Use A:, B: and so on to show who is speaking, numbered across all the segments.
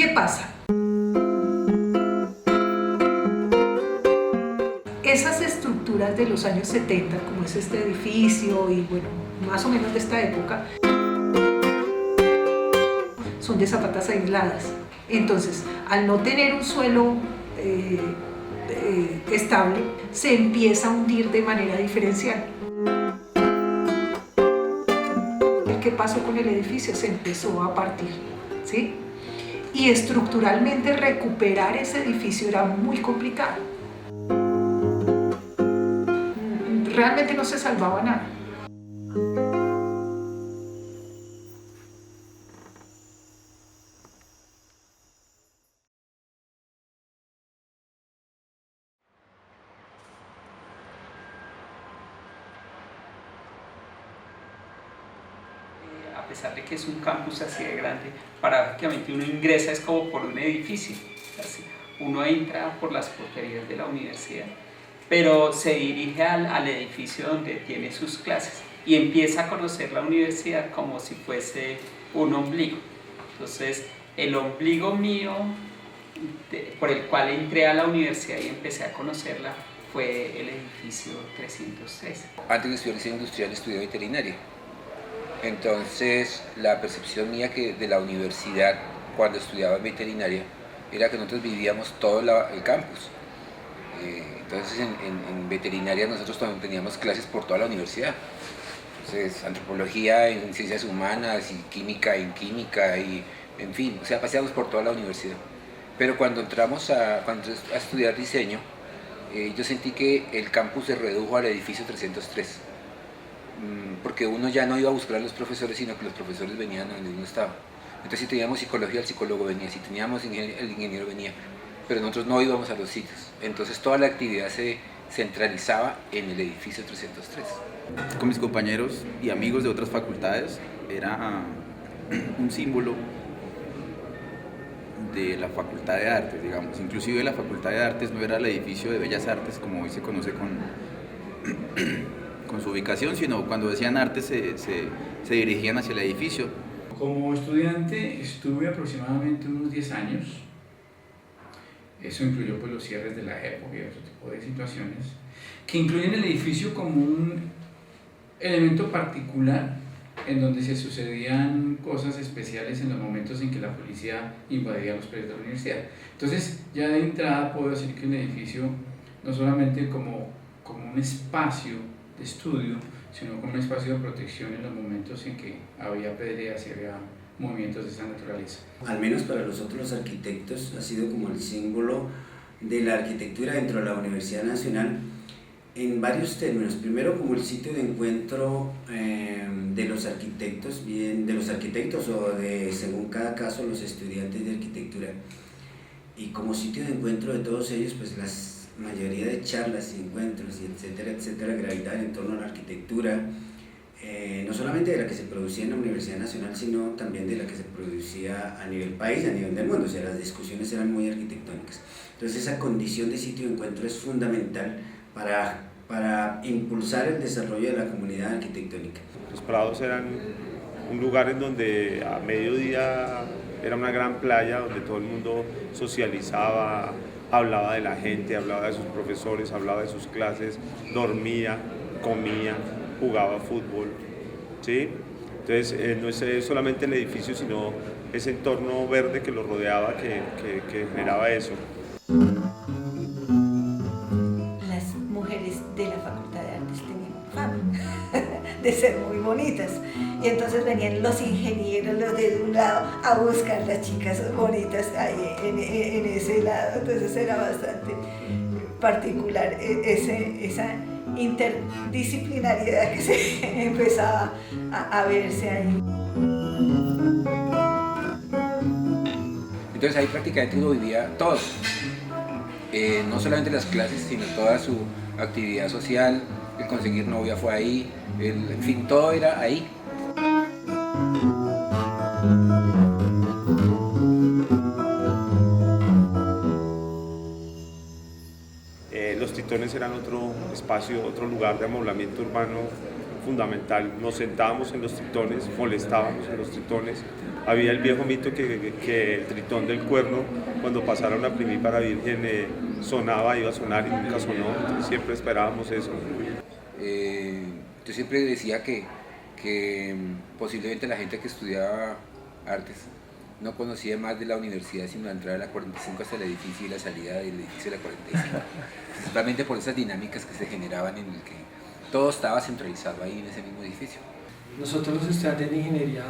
A: ¿Qué pasa? Esas estructuras de los años 70, como es este edificio y bueno, más o menos de esta época, son de zapatas aisladas. Entonces, al no tener un suelo estable, se empieza a hundir de manera diferencial. ¿Qué pasó con el edificio? Se empezó a partir, ¿sí? Y estructuralmente recuperar ese edificio era muy complicado. Realmente no se salvaba nada.
B: A pesar de que es un campus así de grande, prácticamente uno ingresa es como por un edificio, así. Uno entra por las porterías de la universidad, pero se dirige al edificio donde tiene sus clases y empieza a conocer la universidad como si fuese un ombligo. Entonces, el ombligo mío, por el cual entré a la universidad y empecé a conocerla, fue el edificio 303.
C: Antes de estudiar diseño industrial estudié veterinaria. Entonces, la percepción mía de la universidad cuando estudiaba veterinaria era que nosotros vivíamos todo el campus. Entonces, en veterinaria nosotros también teníamos clases por toda la universidad. Entonces, antropología en ciencias humanas y química en química y en fin, o sea, paseamos por toda la universidad. Pero cuando entramos a estudiar diseño, yo sentí que el campus se redujo al edificio 303. Porque uno ya no iba a buscar a los profesores, sino que los profesores venían donde uno estaba. Entonces, si teníamos psicología, el psicólogo venía, si teníamos ingeniería, el ingeniero venía, pero nosotros no íbamos a los sitios. Entonces, toda la actividad se centralizaba en el edificio 303.
D: Con mis compañeros y amigos de otras facultades, era un símbolo de la Facultad de Artes, digamos. Inclusive la Facultad de Artes no era el edificio de Bellas Artes, como hoy se conoce con su ubicación, sino cuando decían artes se dirigían hacia el edificio.
E: Como estudiante estuve aproximadamente unos 10 años. Eso incluyó pues, los cierres de la época y otro tipo de situaciones que incluyen el edificio como un elemento particular en donde se sucedían cosas especiales en los momentos en que la policía invadía los predios de la universidad. Entonces, ya de entrada puedo decir que el edificio no solamente como un espacio de estudio, sino como un espacio de protección en los momentos en que había peleas y había movimientos de esa naturaleza.
F: Al menos para nosotros los arquitectos ha sido como el símbolo de la arquitectura dentro de la Universidad Nacional en varios términos. Primero, como el sitio de encuentro de los arquitectos, bien de los arquitectos o de, según cada caso, los estudiantes de arquitectura, y como sitio de encuentro de todos ellos, pues las mayoría de charlas y encuentros y etcétera gravitaban en torno a la arquitectura, no solamente de la que se producía en la Universidad Nacional, sino también de la que se producía a nivel país y a nivel del mundo. O sea, las discusiones eran muy arquitectónicas. Entonces, esa condición de sitio de encuentro es fundamental para impulsar el desarrollo de la comunidad arquitectónica.
G: Los Prados eran un lugar en donde a mediodía era una gran playa donde todo el mundo socializaba, hablaba de la gente, hablaba de sus profesores, hablaba de sus clases, dormía, comía, jugaba fútbol, ¿sí? Entonces no es solamente el edificio, sino ese entorno verde que lo rodeaba que generaba eso.
A: Las mujeres de la Facultad de Artes tenían fama de ser muy bonitas. Y entonces venían los ingenieros, los de un lado, a buscar las chicas bonitas ahí en ese lado. Entonces era bastante particular esa interdisciplinariedad que se empezaba a verse ahí.
C: Entonces ahí prácticamente uno vivía todo. No solamente las clases, sino toda su actividad social, el conseguir novia fue ahí, en fin, todo era ahí.
G: Los Tritones eran otro espacio, otro lugar de amoblamiento urbano fundamental. Nos sentábamos en los Tritones, molestábamos en los Tritones, Había el viejo mito que el tritón del cuerno, cuando pasara una primípara virgen, sonaba, iba a sonar y nunca sonó, entonces siempre esperábamos eso.
C: Yo siempre decía que posiblemente la gente que estudiaba artes no conocía más de la universidad sino la entrada de la 45 hasta el edificio y la salida del edificio de la 45, principalmente por esas dinámicas que se generaban en el que todo estaba centralizado ahí en ese mismo edificio.
H: Nosotros los estudiantes de ingeniería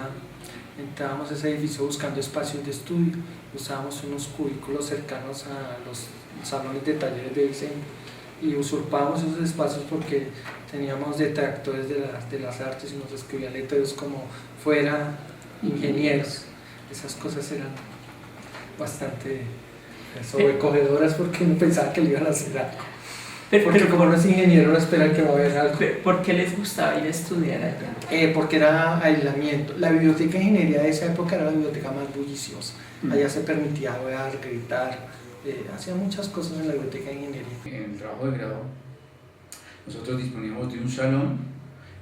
H: entrábamos a ese edificio buscando espacios de estudio, usábamos unos cubículos cercanos a los salones de talleres de diseño y usurpábamos esos espacios porque teníamos detractores de las artes y nos escribían letreros como fuera ingenieros. Esas cosas eran bastante sobrecogedoras porque uno pensaba que le iban a hacer algo. Porque como no es ingeniero no esperan que va a haber algo.
B: ¿Por qué les gustaba ir a estudiar allá?
H: Porque era aislamiento. La biblioteca de ingeniería de esa época era la biblioteca más bulliciosa. Allá se permitía hablar, gritar, hacía muchas cosas en la biblioteca de ingeniería.
E: En el trabajo de grado nosotros disponíamos de un salón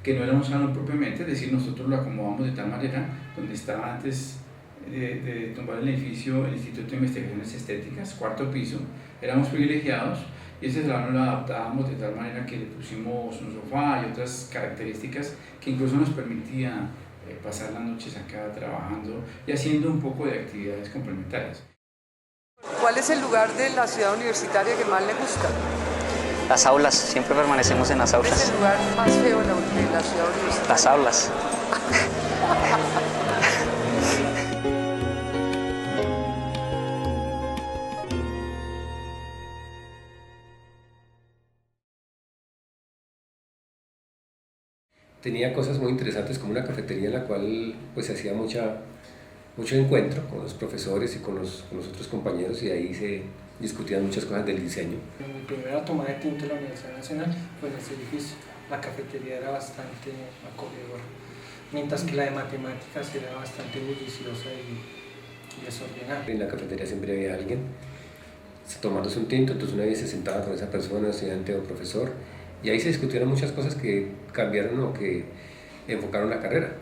E: que no era un salón propiamente, es decir, nosotros lo acomodamos de tal manera donde estaba antes de tumbar el edificio el Instituto de Investigaciones Estéticas, cuarto piso, éramos privilegiados y ese salón lo adaptábamos de tal manera que le pusimos un sofá y otras características que incluso nos permitía pasar las noches acá trabajando y haciendo un poco de actividades complementarias.
I: ¿Cuál es el lugar de la ciudad universitaria que más le gusta?
J: Las aulas, siempre permanecemos en las aulas.
I: ¿Cuál es el lugar más feo de la ciudad universitaria?
J: Las aulas.
K: Tenía cosas muy interesantes como una cafetería en la cual pues se hacía mucho encuentro con los profesores y con los otros compañeros y ahí se discutían muchas cosas del diseño.
H: Mi primera toma de tinto en la Universidad Nacional fue en ese edificio. La cafetería era bastante acogedora, mientras que la de matemáticas era bastante bulliciosa y desordenada.
K: En la cafetería siempre había alguien tomándose un tinto, entonces una vez se sentaba con esa persona, estudiante o profesor, y ahí se discutieron muchas cosas que cambiaron o que enfocaron la carrera.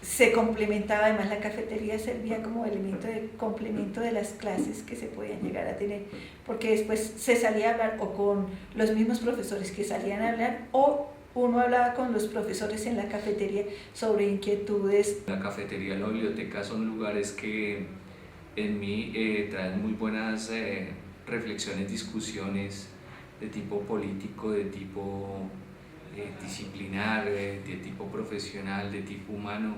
A: Se complementaba, además la cafetería servía como elemento de complemento de las clases que se podían llegar a tener, porque después se salía a hablar o con los mismos profesores que salían a hablar o uno hablaba con los profesores en la cafetería sobre inquietudes.
L: La cafetería y la biblioteca son lugares que en mí traen muy buenas reflexiones, discusiones de tipo político, de tipo disciplinar, de tipo profesional, de tipo humano.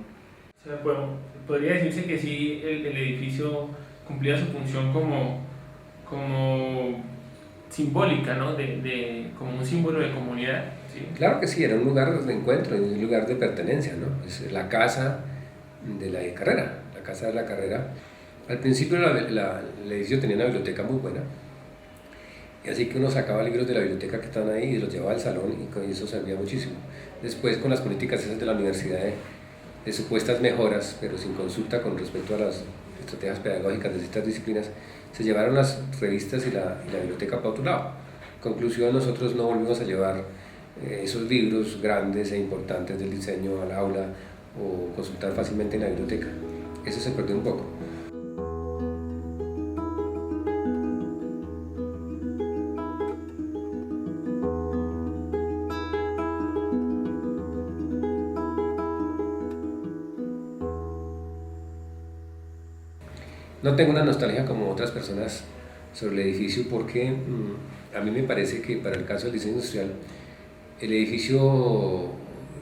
M: O sea, bueno, podría decirse que sí, el edificio cumplía su función como simbólica, ¿no? Como un símbolo de comunidad. ¿Sí?
K: Claro que sí, era un lugar de encuentro, un lugar de pertenencia, ¿no? Es la casa de la carrera, la casa de la carrera. Al principio el edificio tenía una biblioteca muy buena, y así que uno sacaba libros de la biblioteca que estaban ahí y los llevaba al salón y con eso servía muchísimo. Después con las políticas esas de la universidad de supuestas mejoras, pero sin consulta con respecto a las estrategias pedagógicas de estas disciplinas, se llevaron las revistas y la biblioteca para otro lado. Conclusión, nosotros no volvimos a llevar esos libros grandes e importantes del diseño al aula o consultar fácilmente en la biblioteca. Eso se perdió un poco. No tengo una nostalgia como otras personas sobre el edificio porque a mí me parece que para el caso del diseño industrial el edificio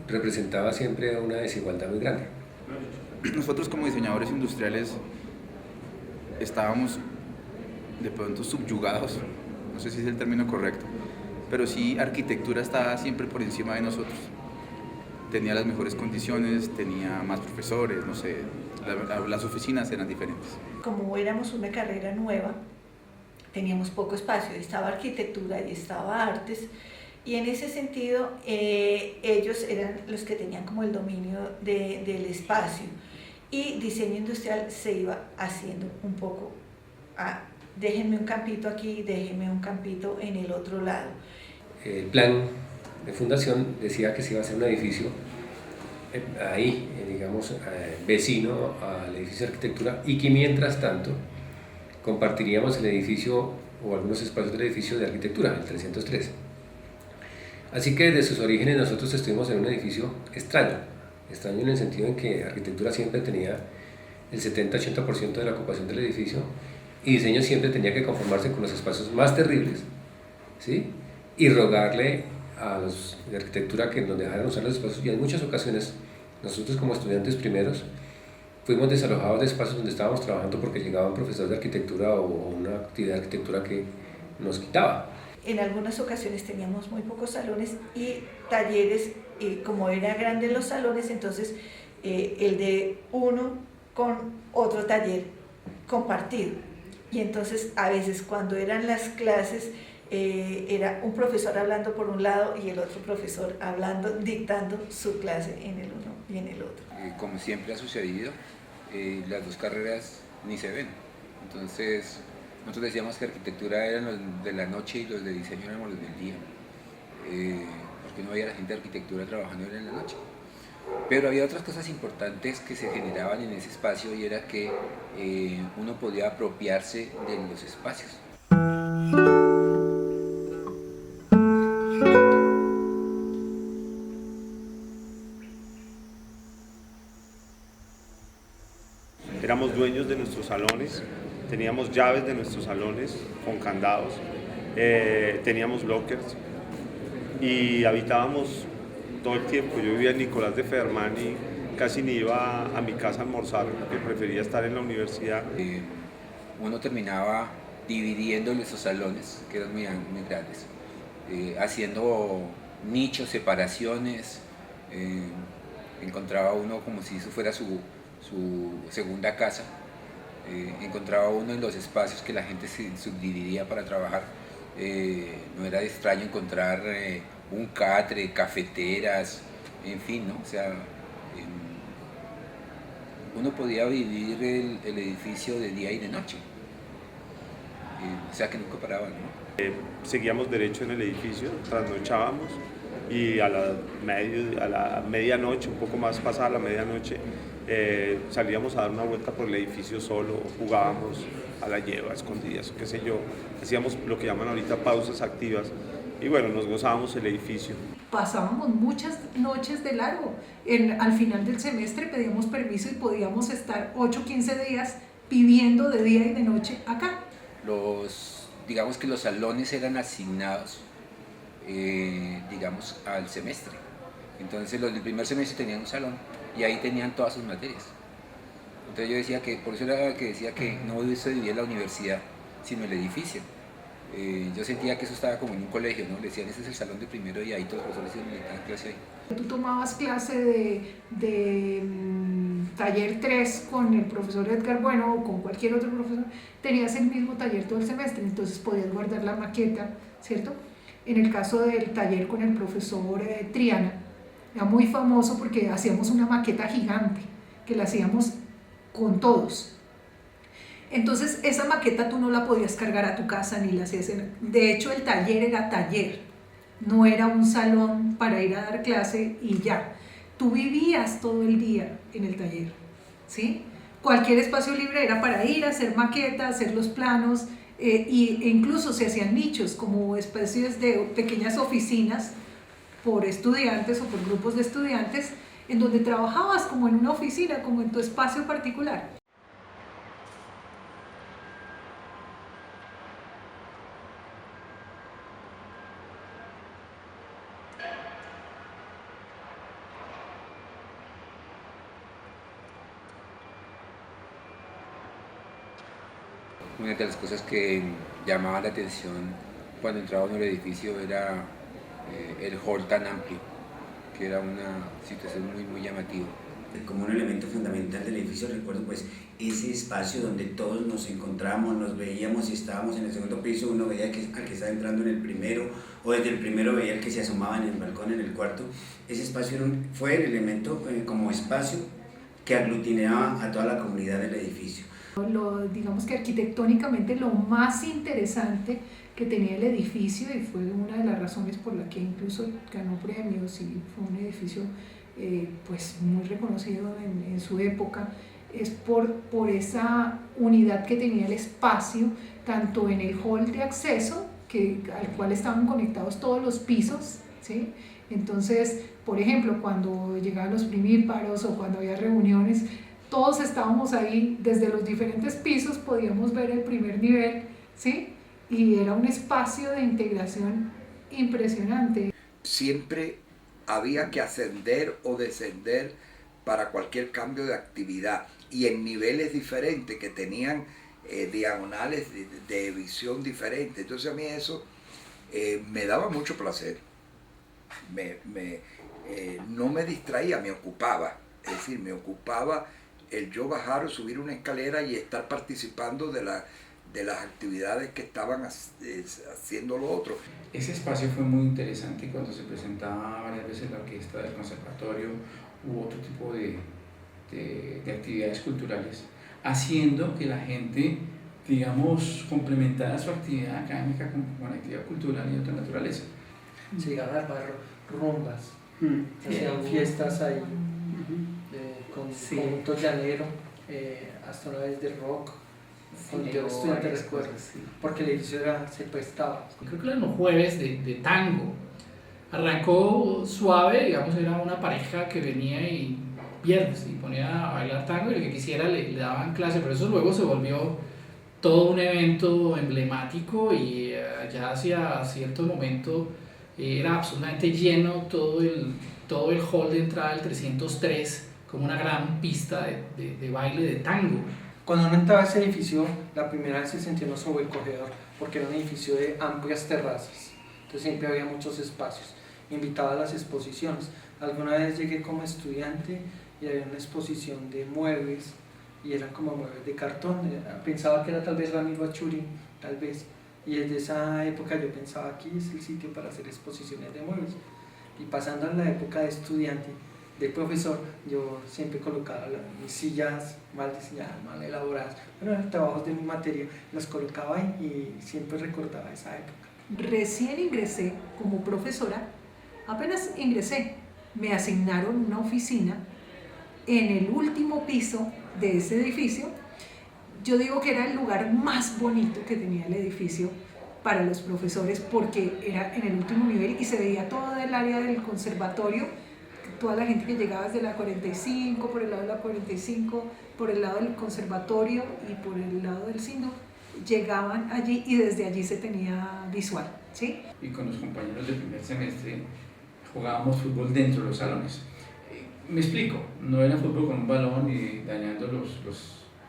K: representaba siempre una desigualdad muy grande.
D: Nosotros como diseñadores industriales estábamos de pronto subyugados, no sé si es el término correcto, pero sí arquitectura estaba siempre por encima de nosotros. Tenía las mejores condiciones, tenía más profesores, no sé, las oficinas eran diferentes.
A: Como éramos una carrera nueva, teníamos poco espacio, estaba arquitectura y estaba artes, y en ese sentido ellos eran los que tenían como el dominio del espacio, y diseño industrial se iba haciendo un poco, déjenme un campito aquí, déjenme un campito en el otro lado.
K: El plan de fundación decía que se iba a hacer un edificio ahí, digamos, vecino al edificio de arquitectura, y que mientras tanto compartiríamos el edificio o algunos espacios del edificio de arquitectura, el 303. Así que desde sus orígenes nosotros estuvimos en un edificio extraño en el sentido en que arquitectura siempre tenía el 70-80% de la ocupación del edificio y diseño siempre tenía que conformarse con los espacios más terribles, ¿sí? Y rogarle a los de arquitectura que nos dejaran usar los espacios, y en muchas ocasiones nosotros como estudiantes primeros fuimos desalojados de espacios donde estábamos trabajando porque llegaba un profesor de arquitectura o una actividad de arquitectura que nos quitaba.
A: En algunas ocasiones teníamos muy pocos salones y talleres, como eran grandes los salones, entonces el de uno con otro taller compartido. Y entonces a veces cuando eran las clases era un profesor hablando por un lado y el otro profesor hablando, dictando su clase en el uno y en el otro.
C: Como siempre ha sucedido, las dos carreras ni se ven. Entonces nosotros decíamos que arquitectura eran los de la noche y los de diseño éramos los del día, porque no había la gente de arquitectura trabajando en la noche. Pero había otras cosas importantes que se generaban en ese espacio, y era que uno podía apropiarse de los espacios.
G: Éramos dueños de nuestros salones, teníamos llaves de nuestros salones con candados, teníamos lockers y habitábamos todo el tiempo. Yo vivía en Nicolás de Fermán y casi ni iba a mi casa a almorzar porque prefería estar en la universidad.
C: Uno terminaba dividiendo esos salones, que eran muy grandes, haciendo nichos, separaciones. Encontraba uno como si eso fuera su segunda casa. Encontraba uno en los espacios que la gente se subdividía para trabajar. No era extraño encontrar un catre, cafeteras, en fin, ¿no? O sea, uno podía vivir el edificio de día y de noche, o sea que nunca paraba, ¿no?
G: Seguíamos derecho en el edificio, trasnochábamos, y a la medianoche, un poco más pasada la medianoche, salíamos a dar una vuelta por el edificio solo, jugábamos a la lleva, escondidas, qué sé yo, hacíamos lo que llaman ahorita pausas activas, y bueno, nos gozábamos el edificio.
N: Pasábamos muchas noches de largo. Al final del semestre pedíamos permiso y podíamos estar 8 o 15 días viviendo de día y de noche acá.
C: Digamos que los salones eran asignados, digamos, al semestre. Entonces los del primer semestre tenían un salón y ahí tenían todas sus materias. Entonces yo decía que, por eso era que decía que no se vivía en la universidad, sino el edificio. Yo sentía que eso estaba como en un colegio, ¿no? Le decían, ese es el salón de primero, y ahí todos los profesores iban a clase ahí.
N: Tú tomabas clase de taller 3 con el profesor Edgar Bueno o con cualquier otro profesor, tenías el mismo taller todo el semestre, entonces podías guardar la maqueta, ¿cierto? En el caso del taller con el profesor Triana, era muy famoso porque hacíamos una maqueta gigante, que la hacíamos con todos. Entonces esa maqueta tú no la podías cargar a tu casa ni la hacías de hecho el taller era taller, no era un salón para ir a dar clase y ya. Tú vivías todo el día en el taller, ¿sí? Cualquier espacio libre era para ir a hacer maquetas, hacer los planos, e incluso se hacían nichos como especies de pequeñas oficinas por estudiantes o por grupos de estudiantes en donde trabajabas como en una oficina, como en tu espacio particular.
C: Una de las cosas que llamaba la atención cuando entraba en el edificio era el hall tan amplio, que era una situación muy llamativa.
F: Como un elemento fundamental del edificio recuerdo pues ese espacio donde todos nos encontramos, nos veíamos. Si estábamos en el segundo piso, uno veía al que estaba entrando en el primero, o desde el primero veía al que se asomaba en el balcón en el cuarto. Ese espacio fue el elemento como espacio que aglutinaba a toda la comunidad del edificio.
N: Digamos que arquitectónicamente lo más interesante que tenía el edificio, y fue una de las razones por la que incluso ganó premios y fue un edificio pues muy reconocido en su época, es por esa unidad que tenía el espacio, tanto en el hall de acceso, al cual estaban conectados todos los pisos, ¿sí? Entonces, por ejemplo, cuando llegaban los primíparos o cuando había reuniones, todos estábamos ahí, desde los diferentes pisos podíamos ver el primer nivel, ¿sí? Y era un espacio de integración impresionante.
O: Siempre había que ascender o descender para cualquier cambio de actividad y en niveles diferentes que tenían diagonales de visión diferentes. Entonces a mí eso me daba mucho placer, no me distraía, me ocupaba, es decir, me ocupaba el yo bajar o subir una escalera y estar participando de las actividades que estaban haciendo los otros.
E: Ese espacio fue muy interesante cuando se presentaba varias veces la orquesta del conservatorio u otro tipo de actividades culturales, haciendo que la gente, digamos, complementara su actividad académica con actividad cultural y otra naturaleza.
H: Se llegaban a armar rumbas, hacían fiestas ahí, con conjunto llanero, hasta una vez de rock, con yo estudiante recuerdo, porque el edificio se prestaba.
P: Creo que eran los jueves de tango. Arrancó suave, digamos, era una pareja que venía y viernes y ponía a bailar tango y el que quisiera le daban clase, pero eso luego se volvió todo un evento emblemático y ya hacia cierto momento era absolutamente lleno todo el hall de entrada del 303 como una gran pista de baile de tango.
H: Cuando uno entraba a ese edificio, la primera vez se sentía uno sobrecogedor porque era un edificio de amplias terrazas, entonces siempre había muchos espacios. Invitaba a las exposiciones. Alguna vez llegué como estudiante y había una exposición de muebles y eran como muebles de cartón. Pensaba que era tal vez Ramiro Achuri, tal vez. Y desde esa época yo pensaba, aquí es el sitio para hacer exposiciones de muebles. Y pasando a la época de estudiante, de profesor, yo siempre colocaba mis sillas mal diseñadas, mal elaboradas, pero en los trabajos de mi materia las colocaba ahí y siempre recordaba esa época.
N: Recién ingresé como profesora, apenas ingresé, me asignaron una oficina en el último piso de ese edificio. Yo digo que era el lugar más bonito que tenía el edificio para los profesores porque era en el último nivel y se veía todo el área del conservatorio, toda la gente que llegaba desde la 45, por el lado de la 45, por el lado del conservatorio y por el lado del Sindo, llegaban allí y desde allí se tenía visual, ¿sí?
E: Y con los compañeros del primer semestre jugábamos fútbol dentro de los salones. Me explico, no era fútbol con un balón y dañando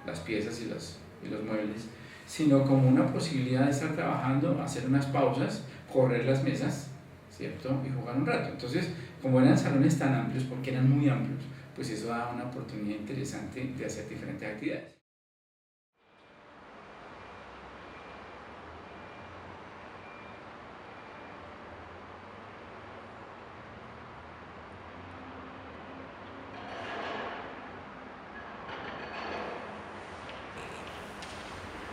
E: las piezas y los muebles, sino como una posibilidad de estar trabajando, hacer unas pausas, correr las mesas, ¿cierto? Y jugar un rato. Entonces, como eran salones tan amplios, porque eran muy amplios, pues eso daba una oportunidad interesante de hacer diferentes actividades.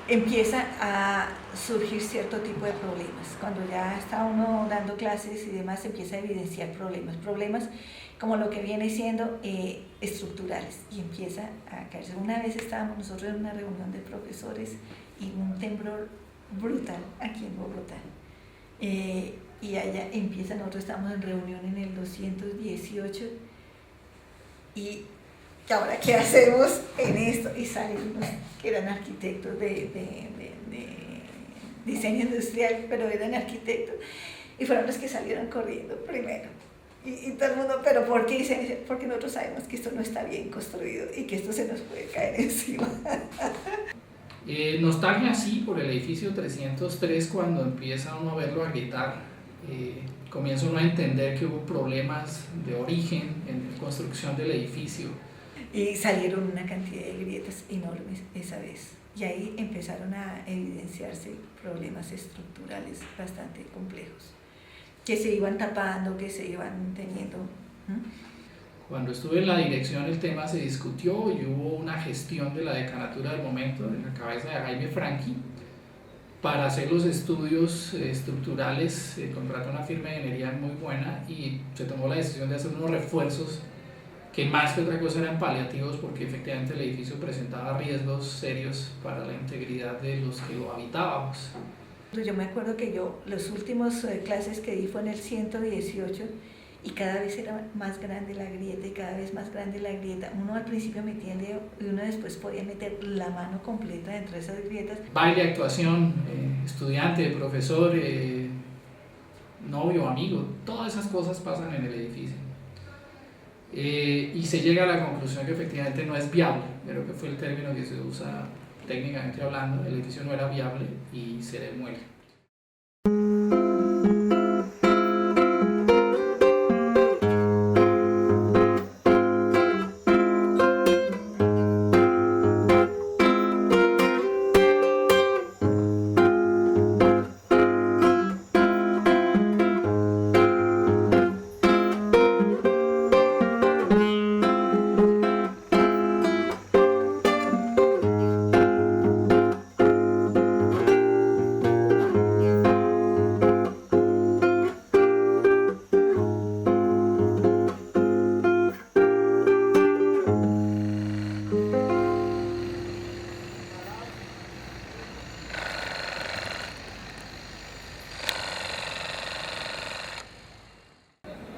A: Empieza a surgir cierto tipo de problemas. Cuando ya está uno dando clases y demás, empieza a evidenciar problemas como lo que viene siendo estructurales, y empieza a caerse. Una vez estábamos nosotros en una reunión de profesores y un temblor brutal aquí en Bogotá. Y allá empieza, nosotros estamos en reunión en el 218 y ahora qué hacemos en esto, y salen unos que eran arquitectos de diseño industrial, pero eran arquitectos y fueron los que salieron corriendo primero y todo el mundo, pero ¿por qué? Dicen, porque nosotros sabemos que esto no está bien construido y que esto se nos puede caer encima.
P: Nostalgia sí por el edificio 303 cuando empieza uno a verlo a gritar, comienza uno a entender que hubo problemas de origen en la construcción del edificio.
A: Y salieron una cantidad de grietas enormes esa vez. Y ahí empezaron a evidenciarse problemas estructurales bastante complejos, que se iban tapando, que se iban teniendo.
P: Cuando estuve en la dirección el tema se discutió y hubo una gestión de la decanatura del momento, en la cabeza de Jaime Franqui, para hacer los estudios estructurales. Contrató una firma de ingeniería muy buena y se tomó la decisión de hacer unos refuerzos que más que otra cosa eran paliativos, porque efectivamente el edificio presentaba riesgos serios para la integridad de los que lo habitábamos.
A: Yo me acuerdo que yo, los últimos clases que di fue en el 118 y cada vez era más grande la grieta y cada vez más grande la grieta. Uno al principio metía el dedo y uno después podía meter la mano completa dentro de esas grietas.
P: Baile, actuación, estudiante, profesor, novio, amigo, todas esas cosas pasan en el edificio. Y se llega a la conclusión que efectivamente no es viable, creo que fue el término que se usa técnicamente hablando, el edificio no era viable y se demuele.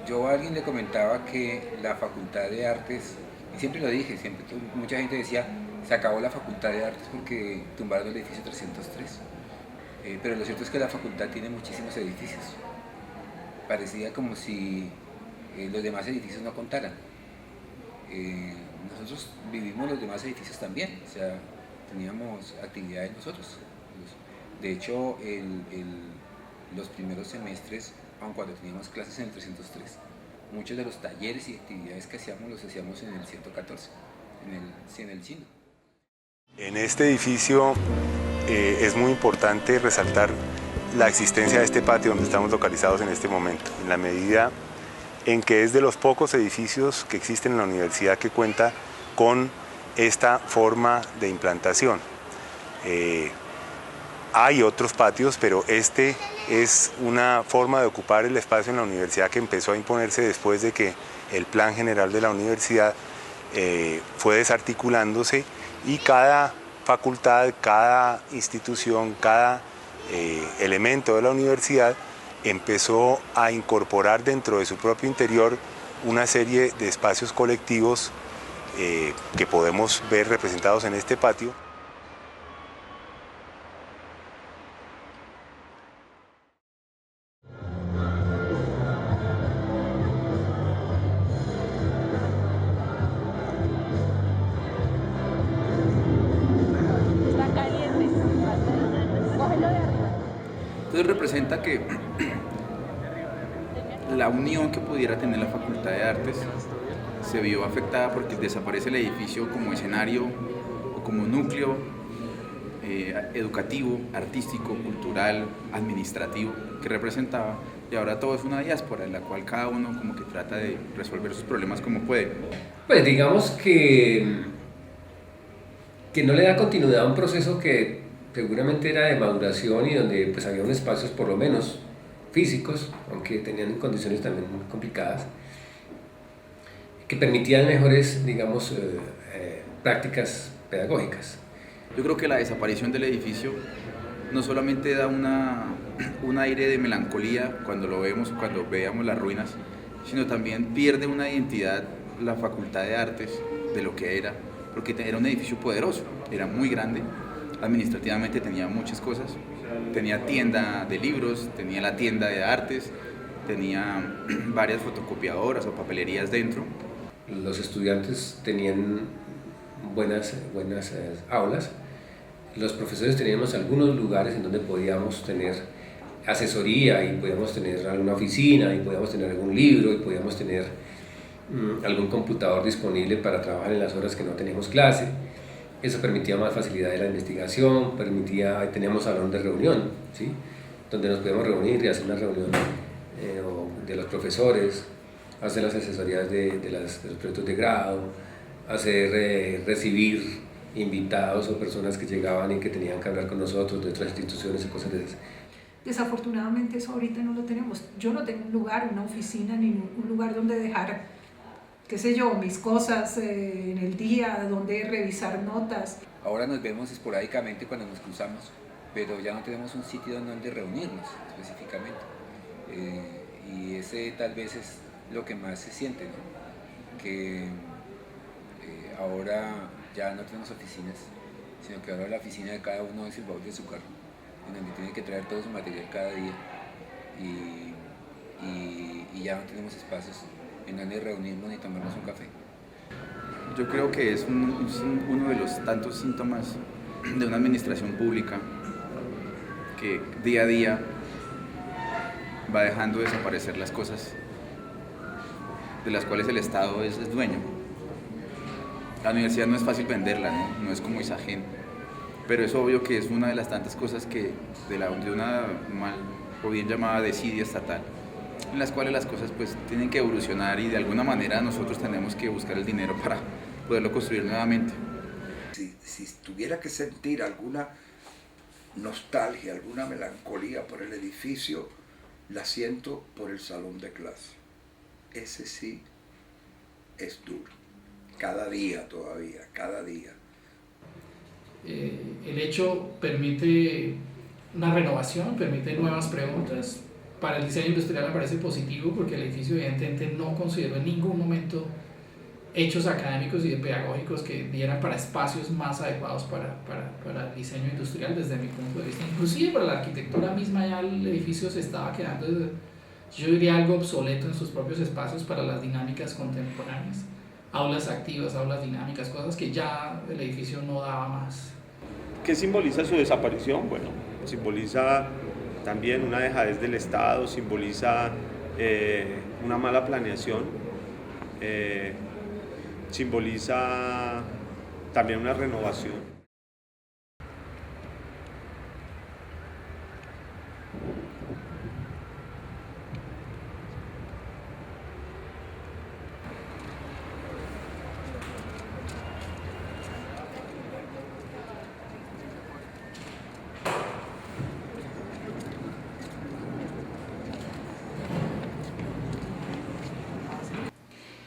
C: Yo a alguien le comentaba que la Facultad de Artes, y siempre lo dije, mucha gente decía, se acabó la Facultad de Artes porque tumbaron el edificio 303. Pero lo cierto es que la facultad tiene muchísimos edificios. Parecía como si los demás edificios no contaran. Nosotros vivimos los demás edificios también, o sea, teníamos actividades nosotros. De hecho, los primeros semestres, aun cuando teníamos clases en el 303, muchos de los talleres y actividades que hacíamos los hacíamos en el 114, en el chino.
G: En este edificio es muy importante resaltar la existencia de este patio donde estamos localizados en este momento, en la medida en que es de los pocos edificios que existen en la universidad que cuenta con esta forma de implantación. Hay otros patios, pero este es una forma de ocupar el espacio en la universidad que empezó a imponerse después de que el plan general de la universidad fue desarticulándose y cada facultad, cada institución, cada elemento de la universidad empezó a incorporar dentro de su propio interior una serie de espacios colectivos que podemos ver representados en este patio.
D: Entonces representa que la unión que pudiera tener la Facultad de Artes se vio afectada porque desaparece el edificio como escenario o como núcleo educativo, artístico, cultural, administrativo que representaba, y ahora todo es una diáspora en la cual cada uno como que trata de resolver sus problemas como puede.
K: Pues digamos que no le da continuidad a un proceso que seguramente era de maduración y donde pues había unos espacios por lo menos físicos, aunque tenían condiciones también complicadas, que permitían mejores, digamos, prácticas pedagógicas.
D: Yo creo que la desaparición del edificio no solamente da un aire de melancolía cuando lo vemos, cuando veamos las ruinas, sino también pierde una identidad la Facultad de Artes de lo que era, porque era un edificio poderoso, era muy grande, administrativamente tenía muchas cosas, tenía tienda de libros, tenía la tienda de artes, tenía varias fotocopiadoras o papelerías dentro.
K: Los estudiantes tenían buenas aulas, los profesores teníamos algunos lugares en donde podíamos tener asesoría y podíamos tener alguna oficina y podíamos tener algún libro y podíamos tener algún computador disponible para trabajar en las horas que no teníamos clase. Eso permitía más facilidad de la investigación, teníamos salón de reunión, ¿sí? Donde nos podíamos reunir y hacer una reunión de los profesores, hacer las asesorías de los proyectos de grado, recibir invitados o personas que llegaban y que tenían que hablar con nosotros de otras instituciones y cosas de esas.
N: Desafortunadamente eso ahorita no lo tenemos. Yo no tengo un lugar, una oficina, ni un lugar donde dejar qué sé yo, mis cosas en el día, donde revisar notas.
C: Ahora nos vemos esporádicamente cuando nos cruzamos, pero ya no tenemos un sitio donde reunirnos específicamente. Y ese tal vez es lo que más se siente, ¿no? Que ahora ya no tenemos oficinas, sino que ahora la oficina de cada uno es el baúl de su carro, en donde tiene que traer todo su material cada día. Y ya no tenemos espacios en donde reunirnos ni tomarnos un café.
D: Yo creo que es uno de los tantos síntomas de una administración pública que día a día va dejando desaparecer las cosas de las cuales el Estado es dueño. La universidad no es fácil venderla, no es como Isagen, pero es obvio que es una de las tantas cosas que de una mal o bien llamada desidia estatal, en las cuales las cosas pues tienen que evolucionar y de alguna manera nosotros tenemos que buscar el dinero para poderlo construir nuevamente.
O: Si tuviera que sentir alguna nostalgia, alguna melancolía por el edificio, la siento por el salón de clase. Ese sí es duro. Cada día todavía, cada día.
P: El hecho permite una renovación, permite nuevas preguntas. Para el diseño industrial me parece positivo porque el edificio evidentemente no consideró en ningún momento hechos académicos y pedagógicos que dieran para espacios más adecuados para el diseño industrial desde mi punto de vista. Inclusive para la arquitectura misma ya el edificio se estaba quedando, yo diría, algo obsoleto en sus propios espacios para las dinámicas contemporáneas. Aulas activas, aulas dinámicas, cosas que ya el edificio no daba más.
G: ¿Qué simboliza su desaparición? Bueno, simboliza también una dejadez del Estado, simboliza una mala planeación, simboliza también una renovación.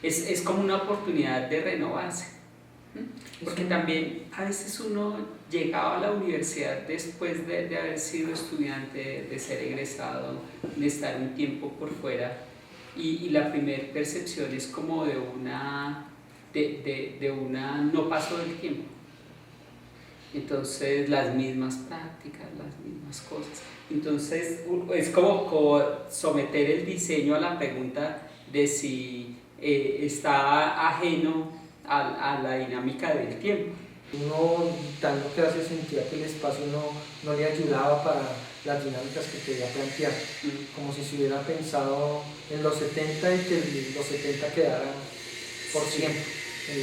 B: Es como una oportunidad de renovarse, porque también a veces uno llegaba a la universidad después de haber sido estudiante, de ser egresado, de estar un tiempo por fuera, y la primera percepción es como de una no paso del tiempo. Entonces las mismas prácticas, las mismas cosas. Entonces es como someter el diseño a la pregunta de si está ajeno a la dinámica del tiempo.
H: Uno dando clases sentía que el espacio no le ayudaba para las dinámicas que quería plantear, como si se hubiera pensado en los 70 y que los 70 quedaran por siempre en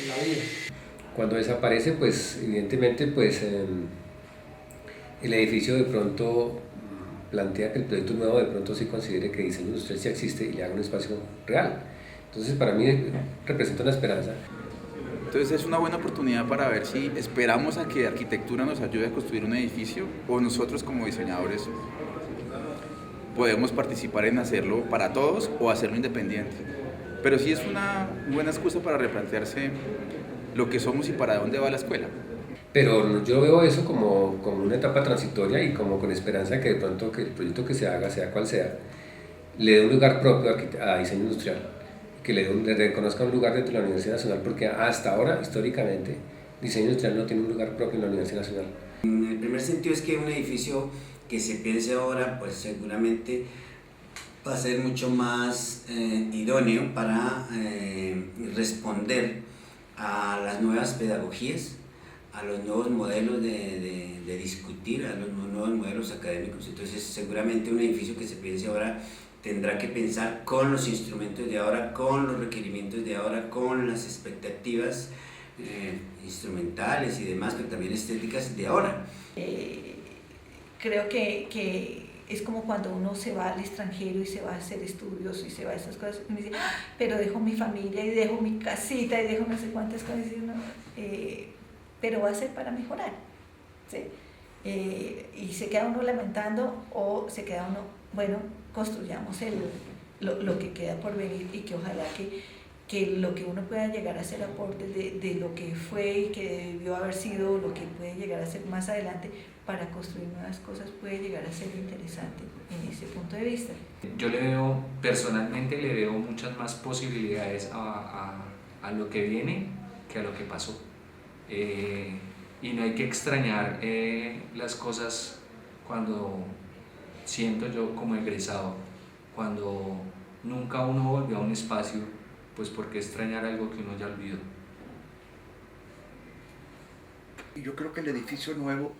H: la vida.
K: Cuando desaparece, pues evidentemente pues, el edificio de pronto plantea que el proyecto nuevo de pronto sí considere que diseño industrial sí existe y le haga un espacio real. Entonces para mí representa una esperanza.
D: Entonces es una buena oportunidad para ver si esperamos a que arquitectura nos ayude a construir un edificio o nosotros como diseñadores podemos participar en hacerlo para todos o hacerlo independiente. Pero sí es una buena excusa para replantearse lo que somos y para dónde va la escuela.
K: Pero yo veo eso como una etapa transitoria y como con esperanza de que de pronto que el proyecto que se haga, sea cual sea, le dé un lugar propio a diseño industrial, que le reconozca un lugar dentro de la Universidad Nacional, porque hasta ahora, históricamente, diseño industrial no tiene un lugar propio en la Universidad Nacional.
F: En el primer sentido es que un edificio que se piense ahora, pues seguramente va a ser mucho más idóneo para responder a las nuevas pedagogías, a los nuevos modelos de discutir, a los nuevos modelos académicos. Entonces seguramente un edificio que se piense ahora tendrá que pensar con los instrumentos de ahora, con los requerimientos de ahora, con las expectativas instrumentales y demás, pero también estéticas de ahora.
A: Creo que es como cuando uno se va al extranjero y se va a hacer estudios y se va a esas cosas, y uno dice, pero dejo mi familia y dejo mi casita y dejo no sé cuántas cosas, pero va a ser para mejorar, ¿sí? Y se queda uno lamentando o se queda uno, bueno, construyamos lo que queda por venir y que ojalá que lo que uno pueda llegar a hacer aporte de lo que fue y que debió haber sido, lo que puede llegar a ser más adelante para construir nuevas cosas, puede llegar a ser interesante en ese punto de vista.
L: Yo le veo, personalmente le veo muchas más posibilidades a lo que viene que a lo que pasó. Y no hay que extrañar las cosas cuando siento yo como egresado, cuando nunca uno volvió a un espacio, pues ¿por qué extrañar algo que uno ya olvidó?
O: Yo creo que el edificio nuevo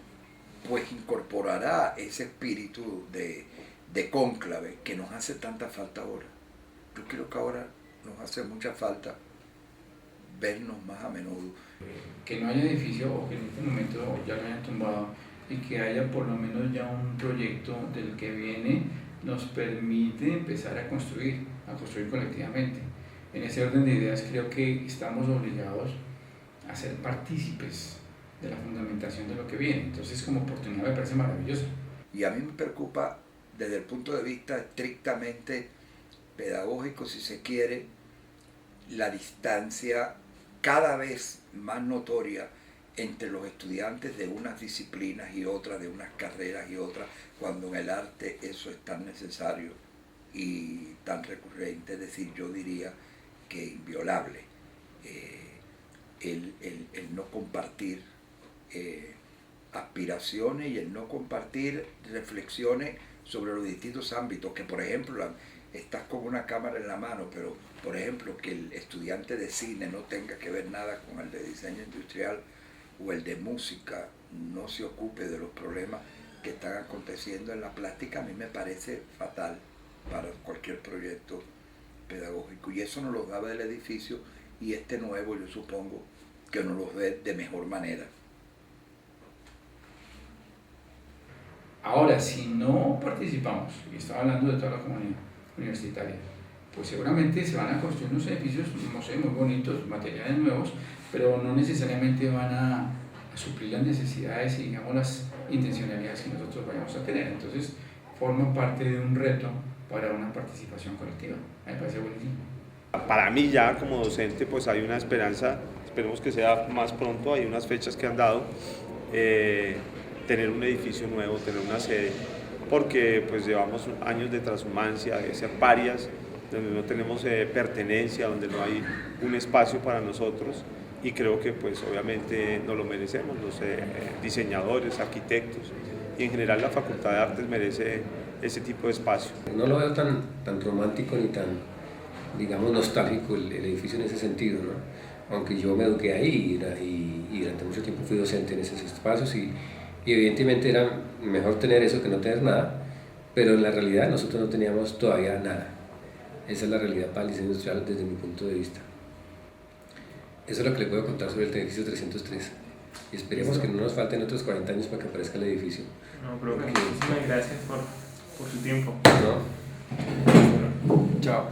O: pues incorporará ese espíritu de cónclave que nos hace tanta falta ahora. Yo creo que ahora nos hace mucha falta vernos más a menudo.
E: Que no haya edificio o que en este momento ya lo hayan tumbado y que haya por lo menos ya un proyecto del que viene nos permite empezar a construir colectivamente. En ese orden de ideas creo que estamos obligados a ser partícipes de la fundamentación de lo que viene. Entonces como oportunidad me parece maravillosa.
O: Y a mí me preocupa desde el punto de vista estrictamente pedagógico, si se quiere, la distancia cada vez más notoria entre los estudiantes de unas disciplinas y otras, de unas carreras y otras, cuando en el arte eso es tan necesario y tan recurrente, es decir, yo diría que inviolable, el no compartir aspiraciones y el no compartir reflexiones sobre los distintos ámbitos, que por ejemplo estás con una cámara en la mano, pero por ejemplo que el estudiante de cine no tenga que ver nada con el de diseño industrial o el de música, no se ocupe de los problemas que están aconteciendo en la plástica, a mí me parece fatal para cualquier proyecto pedagógico, y eso nos lo daba el edificio, y este nuevo yo supongo que nos lo ve de mejor manera.
E: Ahora, si no participamos, y estaba hablando de toda la comunidad universitaria, pues seguramente se van a construir unos edificios, no sé, muy bonitos, materiales nuevos, pero no necesariamente van a suplir las necesidades y, digamos, las intencionalidades que nosotros vayamos a tener. Entonces, forma parte de un reto para una participación colectiva. Me parece buenísimo.
G: Para mí ya como docente pues hay una esperanza, esperemos que sea más pronto, hay unas fechas que han dado, tener un edificio nuevo, tener una sede, porque pues llevamos años de transhumancia, de ser parias, donde no tenemos pertenencia, donde no hay un espacio para nosotros, y creo que pues obviamente nos lo merecemos, los diseñadores, arquitectos, y en general la Facultad de Artes merece ese tipo de espacio.
K: No lo veo tan romántico ni tan, digamos, nostálgico el edificio en ese sentido, ¿no? Aunque yo me eduqué ahí y durante mucho tiempo fui docente en esos espacios y evidentemente era mejor tener eso que no tener nada, pero en la realidad nosotros no teníamos todavía nada. Esa es la realidad para el diseño industrial desde mi punto de vista. Eso es lo que le puedo contar sobre el edificio 303. Y esperemos que no nos falten otros 40 años para que aparezca el edificio.
M: No, profe, muchísimas gracias por su tiempo.
K: No.
E: Chao.